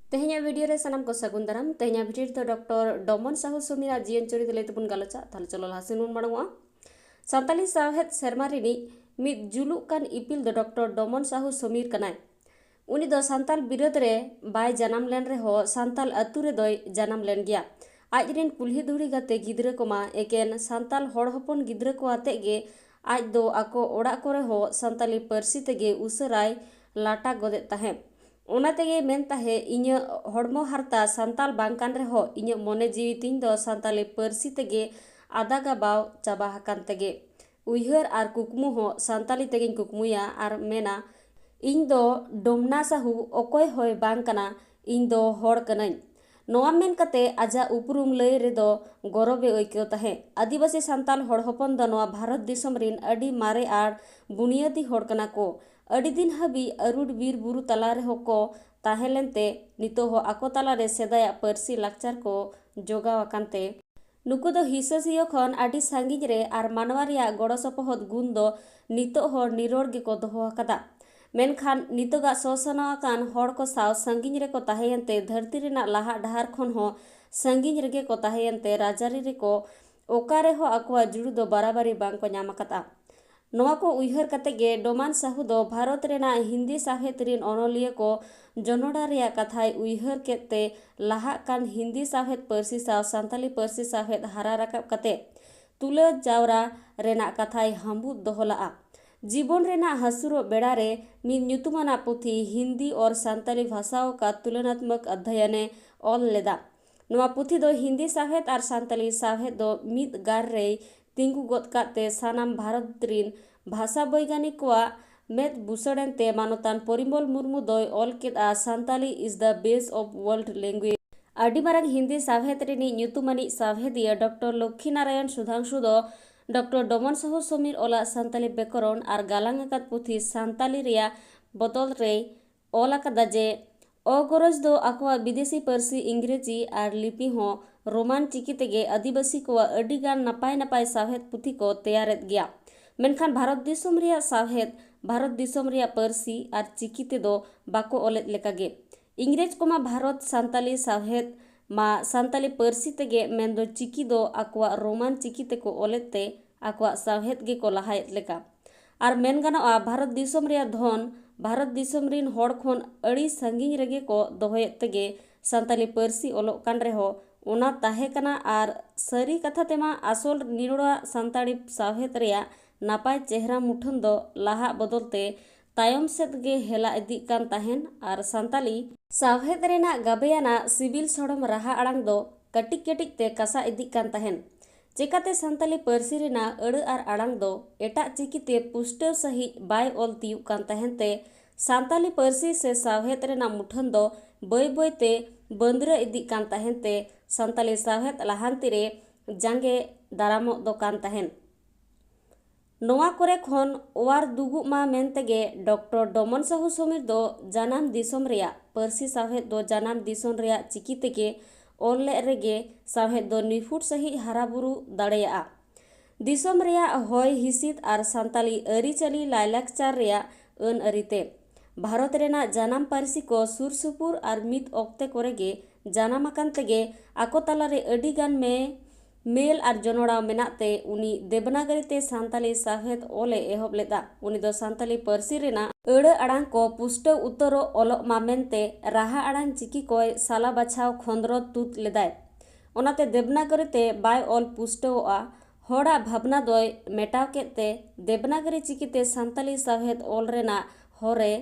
तेहना वीडियो रे सनम को सगुन दाराम तेहना वीडियो तो डॉक्टर डोमन साहू सुमीरा जीवन चरित लैते बन गलोचा ताले चलो लासेन बन माडंगवा सांताली सावहेद सेरमा रिनी मिद जुलुक कान इपिल दो डॉक्टर डोमन साहू सुमीर कनाय उनी दो सांताल बिरोध रे बाय जनाम लेन रे हो सांताल अतु रे दोय जनाम लेन गया आज रेन कुल्ही धुड़ी गाते गिद्रे कोमा एकेन सांताल हड़ हपन गिद्रे को आते गे आज दो आको ओड़ा करे हो सांताली पार्सी तेगे उसराय लाटा गोदे ताहे ओना तेगे मेन ताहे इᱧ हड़मो हारता सांताल बांकान रे हो इᱧ मोने जीवी तिन दो सांताली पार्सी तेगे आदागा बाव चाबा हकान तेगे उइहर आर कुकमु हो सांताली तेगे कुकमुया आर मेना इñ दो डोमना साहू ओकोय होय बांग कना इñ दो हड़ कनाई नोआ मेन कते आजा उपरुम लय रे दो गौरवे ओइको ताहे आदिवासी सांताल हड़ हपन दो नोआ भारत दिसम रिन अडी मारे आर बुनियादी हड़ कना को अडी दिन हाबी अरुड बीर बुरु तला रे होको ताहेलेनते नितो हो आको तला रे सेदाया पार्सी लाक्चार को जोगाव अकानते नुकु दो हिससियो खन आडी सांगिज रे आर मानवा रिया गड़ो सपोहद गुण दो नितो हो निरोड़ गे को दोहो अकादा मेनखान नितोगा सोसनाकान हड़ को साव संगिज रे को ताहेयनते धरती रेना लाहा डहार खन हो संगिज रेगे को ताहेयनते राजारी रे को ओकारे हो आकोआ जुड़ु दो बराबरी बांग को नाम अकाता नोआ को उइहर कते गे डोमान साहू दो भारत रेना हिंदी साहित्य रिन अनोलिया को जनोड़ा रिया कथाय उइहर केते लाहा कान हिंदी साहित्य पार्सी साव सांताली पार्सी साहित्य हारा राकाब कते तुला जावरा रेना कथाय हांबुद दोहला जीवन रेना हसुरो बेड़ा रे मिद ᱧᱩᱛᱩᱢᱟᱱᱟ पुथी हिंदी और सांताली भाषाओं का तुलनात्मक अध्ययने ऑल लेदा नोआ पुथी दो हिंदी साहित्य और सांताली साहित्य दो मिद गार रे तिंगु गोद काते सानाम भारत रिन भाषा वैज्ञानिक को मेद बुसड़नते मानोतान परिमल मुर्मू दोय ऑल केदा Santali is the base of world language आडी मारंग हिंदी साहित्य रिनी ᱧᱩᱛᱩᱢᱟᱱᱤ साहित्यिया डॉक्टर लक्ष्मी नारायण सुधांशु दो डॉक्टर डोमन साहू समीर ओला सांताली व्याकरण और गालांग अकाद पुथी सांताली रिया बदल रे ऑल अकादा जे अगरज दो आकोआ विदेशी पार्सी इंग्रेजी और लिपि हो रोमान चिकी तेगे आदिवासी को अडिगान नपाय नपाय साहेद पुथी को तैयारेत गया मेनखान भारत दिसोम रिया साहेद भारत दिसोम रिया पार्सी और चिकी ते दो बाको ओलेत लेकागे इंग्रेज कोमा भारत सांताली साहेद मा सांताली पार्सी तेगे मेन दो चिकी दो आकोआ रोमान चिकी ते को ओलेते आकोआ साहेद गे को लहायत लेका और मेन गानोआ भारत दिसोम रिया धन भारत दिसोम रिन हड़ खन अड़ी संगिन रेगे को दोहयत तेगे सांताली पार्सी ओलोक कान रेहो ओना ताहे कना आर सरी कथा तेमा आसल निरोड़ा सांताली साहेद रिया नापाय चेहरा मुठन दो लाहा बदलते तायम सेद गे हेला इदी कान ताहेन आर सांताली साहेद रेना गाबेयाना सिविल सड़म राहा आड़ांग दो कटिक कटिक ते कसा इदी कान ताहेन चेकाते सांताली पार्सी रेना अड़ आर आड़ांग दो एटा चिकीते पुष्टव सही बाय ऑल तियु कान ताहेन ते सांताली पार्सी से साहेद रेना मुठन दो बय बयते बंद्र इदी कान ताहेन ते सांताली साहेद लाहांती रे जांगे दारामो दो कान ताहेन नोआ करे खन ओवार दुगुग मा मेनतेगे डॉक्टर डोमन साहू समीर दो जानाम दिसोम रिया पार्सी साहेद दो जानाम दिसोम रिया चिकी तेगे ओले रेगे साहेद दो निफुट सही हाराबुरु दाड़ेया दिसोम रिया होय हिसिद आर सांताली अरिचली लायलाक्चार रिया अन अरिते भारत रेना जानाम पार्सी को सुर सुपुर आर मिद ऑक्ते कोरेगे जानाम आकान तेगे आको तालारे अडिगान में मेल और जनोड़ा मेनाते उनी देवनागरी ते सांताली साहेद ओले एहब लेदा उनी दो सांताली पार्सी रेना अड़ आड़ांग को पुष्टव उत्तरो ओलोक मामेनते राहा आड़ांग चिकी कोय साला बाछाव खंद्रो तूत लेदाय ओनाते देवनागरी ते बाय ऑल पुष्टवआ हड़ा भावना दोय मेटाव केते देवनागरी चिकी ते सांताली साहेद ओल रेना होरे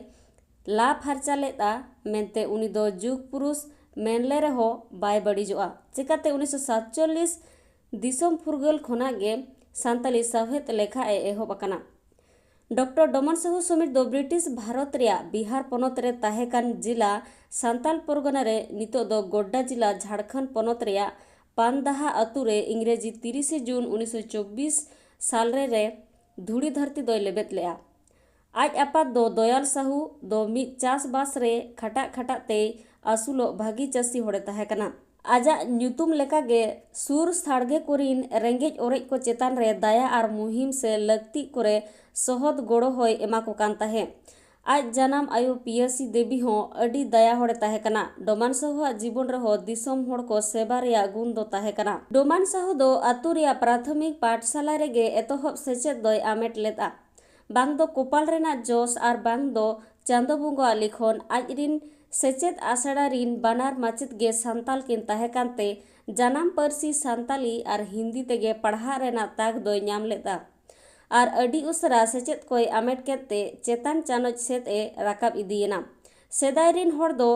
ला फारचा लेदा मेनते उनी दो जुग पुरुष मेनले रेहो बाय बड़ीजोआ चिकाते 1947 दिसोम फुरगल खोना गे सांताली साहेद लेखा एहब अकाना डॉक्टर डोमन साहू समीर दो ब्रिटिश भारत रिया बिहार पनत रे ताहेकान जिला सांताल परगना रे नितो दो गोड्डा जिला झारखंड पनत रिया पानदाहा अतु रे इंग्रेजी 30 जून 1924 साल रे धुड़ी धरती दोय लेबेत लेआ आज आपात दो दयाल साहू दो मिद चास बास रे खटा खटा ते आसुलो भागी चासी होड़े ताहेकाना आजा ᱧᱩᱛᱩᱢ लेकागे सुर साड़गे कोरिन रेंगेज ओरेज को चेतान रे दाया आर मुहिम से लगती करे सहद गोड़ो होय एमा को कान ताहे आज जानam आयु पियासी देवी हो अडी दया होड़े ताहे कना। डोमान साहू जीवन रहो दिसोम होड़ को सेवा रेया गुण दो ताहे कना। डोमान साहू दो आतु रेया प्राथमिक पाठशाला रेगे एतोहब सेचेद दोय आमेट लेदा। बांग दो कोपाल रेना जोस आर बांग दो चांदो बुंगो लिखोन आज रिन सेचेद आसड़ा रिन बानार माचित गे सांताल किन ताहे कानते जानam परसी सांताली आर हिंदी तेगे पढ़ा रेना ताक दोय ᱧᱟᱢ लेदा। आर अडी उसरा सेचेद कोई आमेट केते चेतान चानोच सेत ए राकाब इदियेना। सेदाय रिन होड़ दो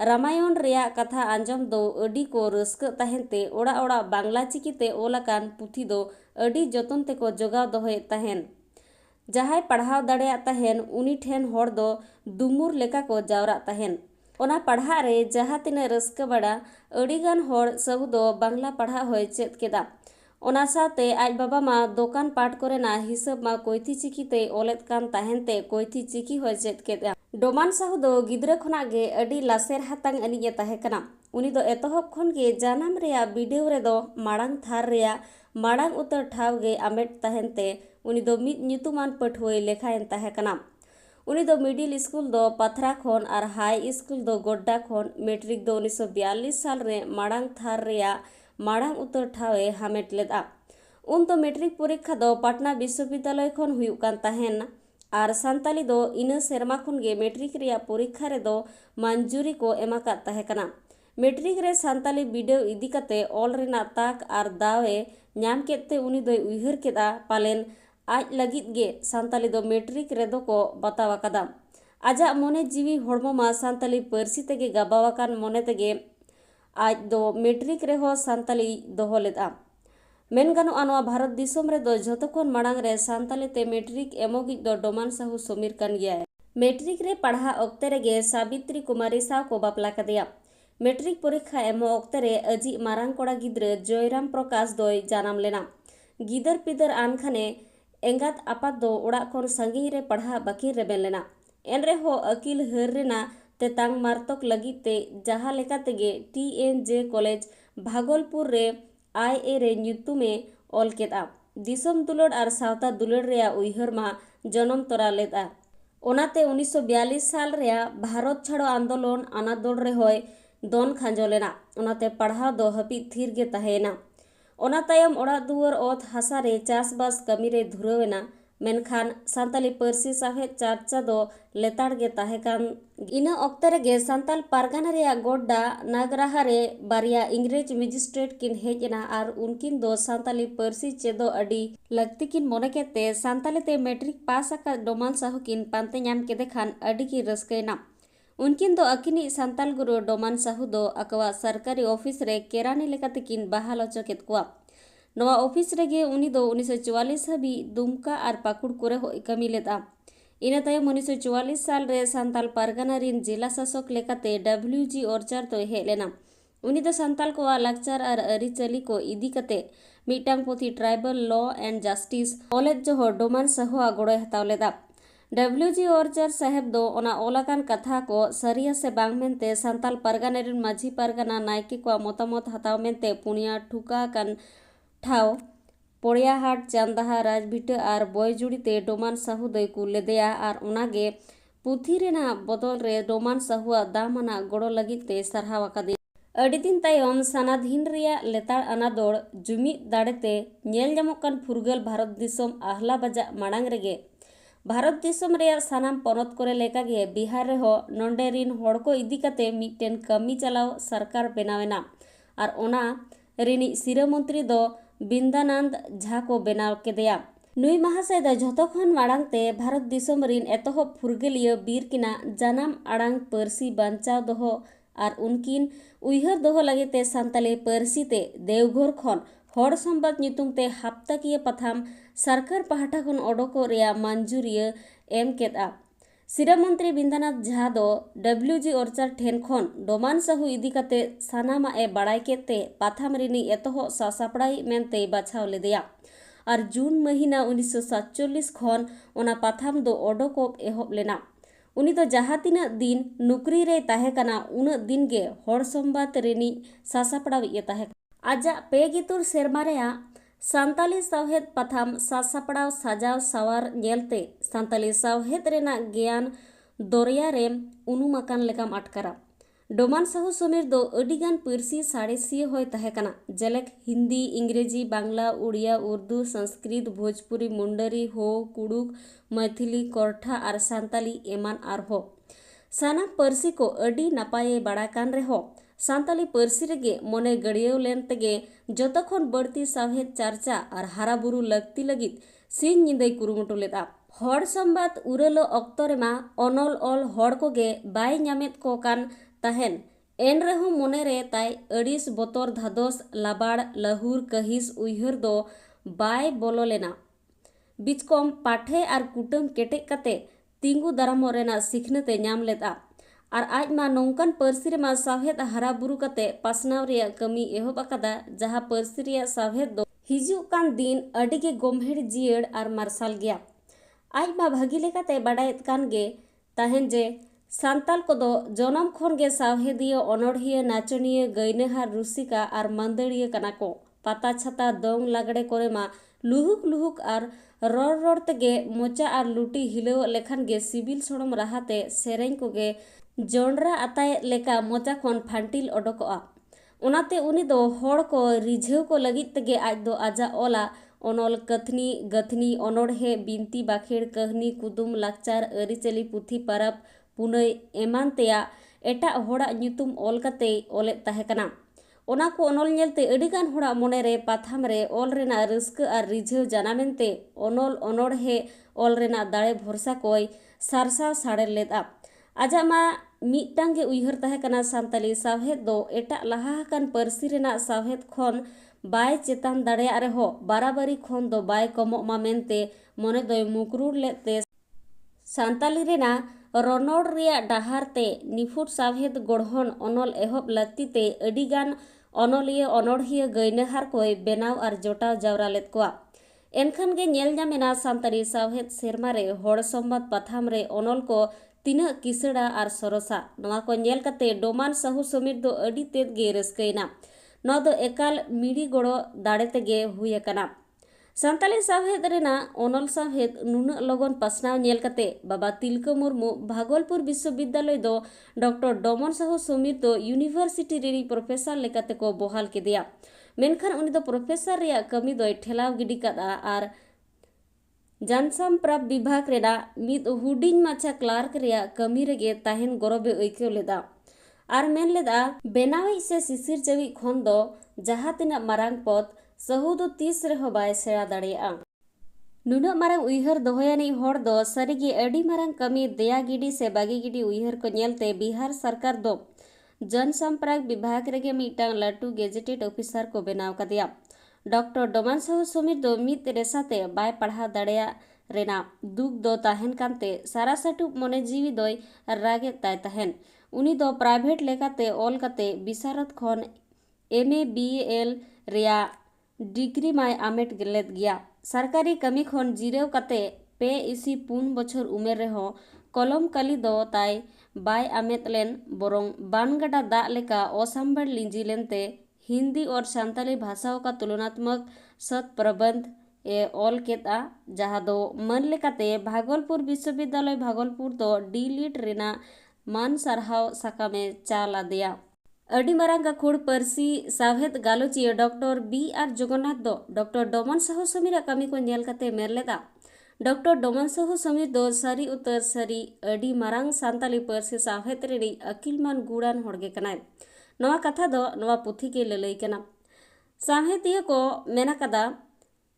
रामायण रेया कथा आंजम दो अडी को रस्क ताहेनते ओड़ा ओड़ा बांग्ला चिकीते ओलाकान पुथी दो अडी जतन तेको जोगाव दोहे ताहेन। जहाय पढ़ाव दाड़ेया ताहेन उनी ठेन होड़ दो दुमुर लेका को जावरा ताहेन। ओना पढ़ा रे जहा तिना रस्क बड़ा अडीगान होड़ सब दो बांग्ला पढ़ा होय चेत केदा। ओना साथे आज बाबा मा दोकान पाट करेना हिसाब मा कोइथी चिकीते ओलेत कान ताहेनते कोइथी चिकी होय चेत केदा। डोमान साहू दो गिद्रा खना गे अडी लासेर हातांग अनिगे ताहे कना। उनी दो एतोहब खन गे जानam रेया बिडेव रे दो माड़ांग थार रेया माड़ांग उतर ठाव गे आमेट ताहेनते उनी दो मिद ᱧᱩᱛᱩᱢᱟᱱ पठुवई लेखायन ताहे कना। उनी दो मिडिल स्कूल दो पथरा खन आर हाई स्कूल दो गोड्डा खन मेट्रिक दो 1942 साल रे माड़ांग थार रेया माड़ांग उतर ठावे हामेट लेदा। उन तो मेट्रिक परीक्षा दो पटना विश्वविद्यालय खन हुयुक कान ताहेन आर सांताली दो इना सेरमा खन गे मेट्रिक रेया परीक्षा रे दो मंजूरी को एमाका ताहे कना। मेट्रिक रे सांताली बिडेव इदी कते ऑल रेना ताक आर दावे ᱧᱟᱢ केते उनी दोय उयहर केदा पालेन आज लगित गे सांताली दो मेट्रिक रे दो को बतावा कदा। आजा मोने जीवी होड़मो मा सांताली परसी तेगे गाबावाकान मोने तेगे आज दो मेट्रिक रे हो सांताली दोहो लेदा। मेन गानोआ नोआ भारत दिसोम रे दो झोतो खन माड़ांग रे सांताली ते मेट्रिक एमोगिज दो डोमान साहू समीर कान गिया। मेट्रिक रे पढ़ा ओक्ते रेगे सावित्री कुमारी साव को बापला कदेया। मेट्रिक परीक्षा एमो ओक्ते रे अजी मारांग कोड़ा गिद्रा जयराम प्रकाश दोय जानam लेना। गिदर पिदर आन खाने एंगात आपात दो ओड़ा खन संगिኝ रे पढ़ा बाकी रेबेन लेना। एनरे हो अकील हर रेना तेतांग मार्तक लगिते जहा लेका तेगे TNJ कॉलेज भागलपुर रे IA रे ᱧᱩᱛᱩᱢে ऑल केदा। दिसोम दुलड़ आर सावता दुलड़ रेया उयहर मा जन्म तोरा लेदा। ओनाते 1942 साल रेया भारत छाड़ो आंदोलन अनादोड़ रे होय दोन खांजो लेना। ओनाते पढ़ाव दो हपी थीर गे ताहेना। ओना तायम ओड़ा दुआर ओत हासा रे चासबास कमी रे धुरवेना। मेनखान सांताली परसी साहेब चर्चा दो लेताड़ गे ताहे कान। इना ऑक्ते रेगे सांताल पारगाना रेया गोड्डा नागराहा रे बारिया इंग्रेज मजिस्ट्रेट किन हेजना आर उनकिन दो सांताली परसी चेदो अडी लगती किन मोने केते सांताली ते मेट्रिक पास आका डोमान साहू किन पांते ᱧᱟᱢ केदे खान अडी की रस्कैना। उनकिन दो अकिनी सांताल गुरु डोमान साहू दो अकवा सरकारी ऑफिस रे केरानी लेकाते किन बहाल होचो केत कुआ। नवा ऑफिस रेगे उनी दो 1944 हबी दुमका आर पाकुड़ कोरे हो कमी लेदा। इना तायम 1944 साल रे सांताल पारगाना रिन जिला शासक लेकाते WG ओरचार तो हे लेना। उनी दो सांताल को लाकचार आर अरिचली को इदी कते मिटांग पोथी tribal law and justice college जो हो डोमान साहू गोड़े हताव लेदा। WG ओरचार साहेब दो ओना ओलाकान कथा को सरिया से बांग मेनते सांताल पारगाना रिन माझी पारगाना नायके को मतामत हताव मेनते पुनिया ठुका कान ठाव पोड़ियाहाट चांदाहा राजभिटा आर बयजुड़ीते डोमान साहू दोय को लेदेया आर ओनागे पुथी रेना बदल रे डोमान साहूआ दामाना गोड़ो लगिते सरहाव आकादे। अडी दिन तायम सानाधीन रेया लेताड़ अनादोड़ जुमिद दाड़ेते नेल ᱧᱟᱢᱚᱜ कान फुरगल भारत दिसोम आहला बजा माड़ांग रेगे भारत दिसोम रेया सानाम पनत करे लेकागे बिहार रे हो नोंडे रिन होड़ को इदी कते मिटन कमी चलाव सरकार बनावेना आर ओना रिनी सिरा मंत्री दो बिंदानंद झा को बनाव केदेया। नुई महाशय दो झोतो खन माड़ांगते भारत दिसोम रिन एतोहब फुरगलिया बीर किना जानam आड़ांग परसी बांचाव दोहो आर उनकिन उयहर दोहो लगिते सांताली परसी ते देवघर खन हर संबाद ᱧᱩᱛᱩᱢ ते हप्ताकिया पथाम सरकार पहाटा खन ओडोको रेया मंजूरिया एम केदा। सिरा मंत्री बिंदानाथ झा दो WG ओरचार ठेन खन डोमान साहू इदी कते सानामा ए बड़ाई केते पाथाम रिनी एतोहो सासापड़ाई मेनते बाछाव लेदेया आर जून महीना 1947 खन ओना पाथाम दो ओडोको एहोब लेना। उनी दो जहा तिना दिन नुकरी रे ताहे कना उना दिन गे हर संबाद रिनी सासापड़ाव ये ताहे। आजा पेगितुर सेरमा रेया सांताली सावहेद पथाम सासापड़ाव साजाव सवार नेलते सांताली सावहेद रेना ज्ञान दरिया रे उनुम आकान लेकाम अटकारा। डोमान साहू समीर दो अडिगान पार्सी साड़ेसिया होय तहे कना, जेलेक हिंदी, इंग्रेजी, बांग्ला, उड़िया, उर्दू, संस्कृत, भोजपुरी, मुंडरी, हो, कुड़ुक, मैथिली, कोरठा और सांताली एमान आरहो साना पार्सी को अडी नापाये बाड़ाकान रेहो सांताली पार्सी रेगे मने गड़ियाव लेन तेगे जतखन बढ़ती सावहेद चर्चा और हाराबुरु लगती लगित सिंह निंदै कुरुमुटु लेदा। हर संबाद उरलो अक्तो रेमा अनल ऑल हड़ कोगे बाय ᱧᱟᱢᱮᱫ को कान तहन एन रेहो मने रे ताई अड़िस बतर धादोस लाबाड़ लहुर कहिस उइहर दो बाय बोलो लेना। बिचकम पाठे और कुटुम केटेक कते तिंगु दारामो रेना सिखनते ᱧᱟᱢ लेदा और आज मा नौकान पार्सी रेमा सावहेद हाराबुरु कते पासनाव रेया कमी एहोब अकादा जहाँ पार्सी रेया सावहेद दो हिजुग कान दिन अडिगे गम्भीर जियड़ और मार्शल गया। आज मा भागी लेकाते बाडायत कान गे तहन जे सांताल को दो जनम खन गे सावहेदिया अनोढ़िया नाचनिया गैनहार रुसिका और मंदड़िया कना को पाता छाता दंग लागड़े करे मा लुहुक लुहुक और रड़ रड़ तेगे मोचा और लुटी हिलाव लेखान गे सिबिल सोड़म राहाते सेरेñ कोगे जॉनरा आताय लेका मोचा खन फांटिल ओडोकोआ। उनाते उनी दो हड़ को रिझाव को लगित तेगे आज दो आजा ओला अनल कथनी गथनी अनोढ़े बिनती बाखेड़ कहनी कुदुम लाकचार अरिचली पुथी परब पुनई एमान तेया एटा होड़ा ᱧᱩᱛᱩᱢ ऑल कते ओलेत तहे कना। ओना को अनल नेलते अडिगान होड़ा मोने रे पाथाम रे ऑल रेना रस्क और रिझाव जानामेनते अनल अनोढ़े ऑल रेना दाड़े भरसा कोय सारसाव साड़े लेदा। आजा मा मिदटांगे उइहर तहे कना सांताली सावहेद दो एटा लाहा हकान पार्सी रेना सावहेद खन बाय चेतान दाड़ेया रेहो बाराबारी खन दो बाय कमोग मा मेनते मने दोय मुकरुर लेते सांताली रेना रनोड़ रेया डाहार ते निफुट सावहेद गढ़हन अनल एहब लाक्ति ते अडिगान अनलिया अनोढ़िया गैनहार कोय बेनाव और जोटाव जावरा लेत कोआ। एनखान गे नेल ᱧᱟᱢᱮᱱᱟ सांताली सावहेद सेरमा रे हर संबाद पाथाम रे अनल को तीना किसड़ा और सरसा नवा को नेल कते डोमान साहू समीर दो अडी तेद गे रस्कैना। नवा दो एकाल मिड़ी गड़ो दाड़े तेगे हुई अकना। सांताली सावहेद रेना अनल सावहेद नुना लगन पासनाव नेल कते बाबा तिलका मुर्मू भागलपुर विश्वविद्यालय दो डॉक्टर डोमन साहू समीर दो यूनिवर्सिटी रेनी प्रोफेसर लेकाते को बहाल केदिया। मेनखान उनी दो प्रोफेसर रेया कमी दोय ठेलाव गिडी कादा और जानसाम प्राप विभाग रेना मिद हुडिंग माछा क्लार्क रेया कमी रेगे ताहेन गौरबे अइकेव लेदा और मेन लेदा बेनावी से सिसिर चवी खन दो जहाँ तिना मारांग पद सहू दो 30 रेहो बाय सेड़ा दाड़ेया। नुना मारांग उइहर दोहयानी हड़ दो सारिगे अडी मारांग कमी दया गिडी से बागी गिडी उइहर को नेलते बिहार सरकार दो जनसंपर्क विभाग रेगे मिटांग लाटू गेजेटेड ऑफिसर को बेनाव कदिया। डॉक्टर डोमान साहू समीर दो मिद रेसाते बाय पढ़ा दाड़ेया रेना दुख दो ताहेन कानते सारा साटू मने जीवी दोय रागे ताय ताहेन। उनी दो प्राइवेट लेकाते ऑल कते विशारद खन MA BL रेया डिग्री माय आमेट गेलेत गया। सरकारी कमी खन जिरेव कते 4 बछर उमेर रेहो कलम काली दो ताय बाय आमेत लेन बरंग बानगड़ा दाग लेका असंभाड़ लिंजी लेनते हिंदी और सांताली भाषाओं का तुलनात्मक सत प्रबंध ए ऑल केता जहाँ दो मन लेकाते भागलपुर विश्वविद्यालय भागलपुर दो डीलिट रेना मान सारहाव साकामे चाला दिया। अडी मारांग गाखुड़ पार्सी सावहेद गालोचिया डॉक्टर BR जगन्नाथ दो डॉक्टर डोमन साहू समीरा कमी को नेल कते मेर लेदा। डॉक्टर डोमन साहू समीर दो सारी उतर सारी अडी मारांग सांताली पार्सी सावहेद रेनी अकिलमान गुड़ान होड़गे कनाय। नवा कथा दो नवा पुथी के ललई कना। सावहेदिया को मेना कदा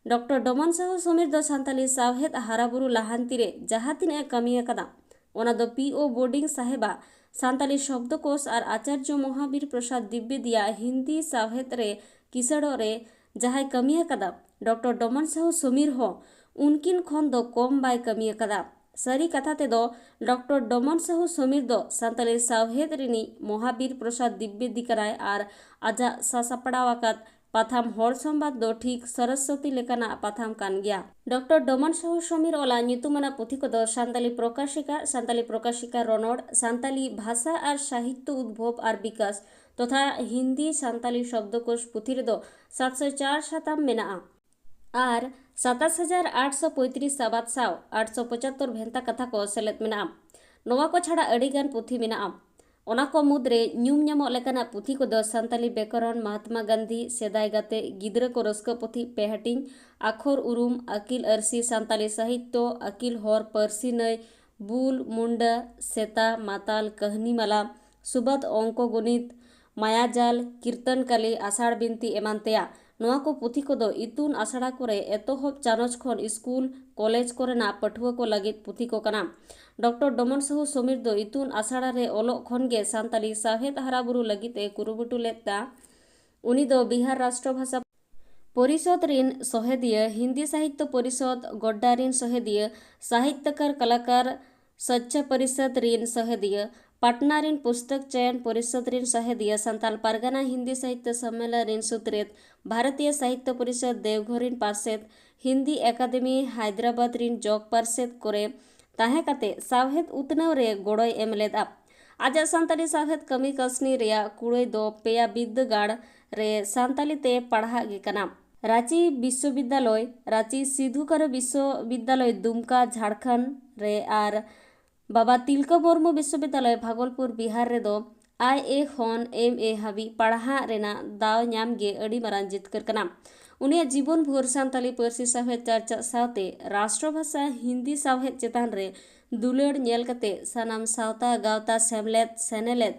डॉक्टर डोमन साहू समीर दो सांताली सावहेद हाराबुरु लाहांती रे जहाँ तिने कमी कदा ओना दो PO बोर्डिंग साहेबा सांताली शब्दकोश और आचार्य महावीर प्रसाद दिव्य दिया हिंदी सावहेद रे किसड़ो रे जहाँ कमी कदा डॉक्टर डोमन साहू समीर हो उनकिन खन दो कम बाय कमी कदा। सारी कथा ते दो डॉक्टर डोमन साहू समीर दो सांताली सावहेद रेनी महावीर प्रसाद दिव्य दिकराय और आजा सासापड़ावाकात पाथाम हर संबाद दो ठीक सरस्वती लेकाना पाथाम कान गया। डॉक्टर डोमन साहू समीर ओला ᱧᱩᱛᱩᱢᱟᱱᱟ पुथी को दो सांताली प्रकाशिका रनोड़ सांताली भाषा और साहित्य उद्भव और विकास तथा हिंदी सांताली शब्दकोश पुथी रे दो 704 साताम मेना और 27,835 साबाद साव 875 भेंता कथा को सेलेद मेना। नोवा को छाड़ा अड़ीगान पुथी मेना ओना को मुद्रे न्यूम ᱧᱟᱢᱚᱜ लेकाना पुथी को दो संताली व्याकरण महात्मा गांधी सेदाय गाते गिद्रा को रस्क पुथी पेहटिंग आखर उरुम अकिल अरसी संताली साहित्य अकिल हर परसी नय बुल मुंडा सेता माताल कहनी माला सुबद अंक गणित मायाजाल कीर्तन काली आषाढ़ बिनती एमानतेया नोवा को पुथी को दो इतुन आसड़ा कोरे एतोहब चानच खन स्कूल कॉलेज कोरेना पठुआ को लगित पुथी को कना। डॉक्टर डमन साहू समीर दो इतुन आसड़ा रे ओलोग खन गे सानताली साहेद हराबुरु लगित ए कुरुबुटु लेता उनी दो बिहार राष्ट्र भाषा परिषद रिन सहेदिया हिंदी साहित्य परिषद गड्डा रिन सहेदिया साहित्यकार कलाकार सच्चा परिषद रिन सहेदिया पटना रिन पुस्तक चयन परिषद रिन सहेदिया संताल परगना हिंदी साहित्य सम्मेलन रिन सुत्रेत भारतीय साहित्य परिषद देवघर रिन पार्षद हिंदी एकाडेमी हैदराबाद रिन जग पार्षद कोरे ताहे काते सावहेद उतनाव रे गोड़ोय एम लेदा। आजा सानताली सावहेद कमी कसनी रेया कुड़ोय दो पेया बिद्दागाड़ रे सानताली ते पढ़ा गे कना। रांची विश्वविद्यालय रांची सिधुकारो विश्वविद्यालय दुमका झारखंड रे आर बाबा तिलका मुर्मू विश्वविद्यालय भागलपुर बिहार रे दो IA खन MA हाबी पढ़ा रेना दाव ᱧᱟᱢ गे अड़ी मारां जितकर कना। उनिया जीवन भर सानताली पारसी सावहेद चर्चा सावते राष्ट्रभाषा हिंदी सावहेद चेतान रे दुलड़ नेल कते सानाम सावता गावता सेमलेद सेनेलेद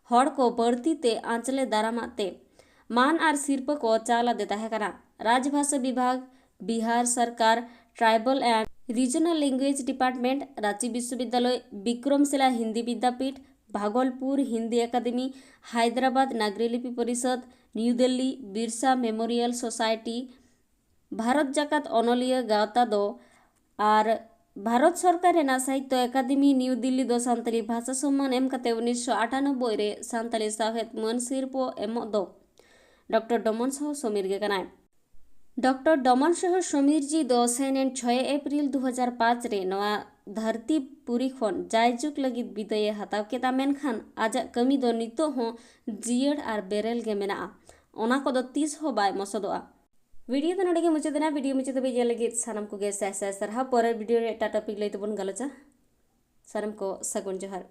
हड़ को बढ़ती ते आंचले दारामाते मान आर सिरप को चाला देता है कना। राजभाषा विभाग बिहार सरकार tribal and regional language department Ranchi विश्वविद्यालय विक्रमशिला हिंदी विद्यापीठ भागलपुर हिंदी अकादमी Hyderabad Nagarilipi Parishad new Delhi Birsa memorial society Bharat जाकात अनलिया गावता दो आर भारत सरकार रेना साहित्य अकादमी न्यू दिल्ली दो सानताली भाषा सम्मान एम कते 1998 रे सानताली सावहेद मान सिरपो एमो दो डॉक्टर डमन साहू समीर गे कनाय। डॉक्टर डमन साहू समीर जी दो सेनेन 6 अप्रैल 2005 रे नवा धरती पुरी खन जायजुग लगित विदाय हताव केदा मेनखान आजा कमी दो नितो हो जियड़ आर बेरेल गे मेना ओना को दो 30 हो बाय मसदोआ। वीडियो तो नोडे गे मुचादेना वीडियो मुचादे बे लगित सानम को गे साय साय सरहा पर वीडियो रे एटा टॉपिक लई तबन गलचा सानम को सगुन जोहार।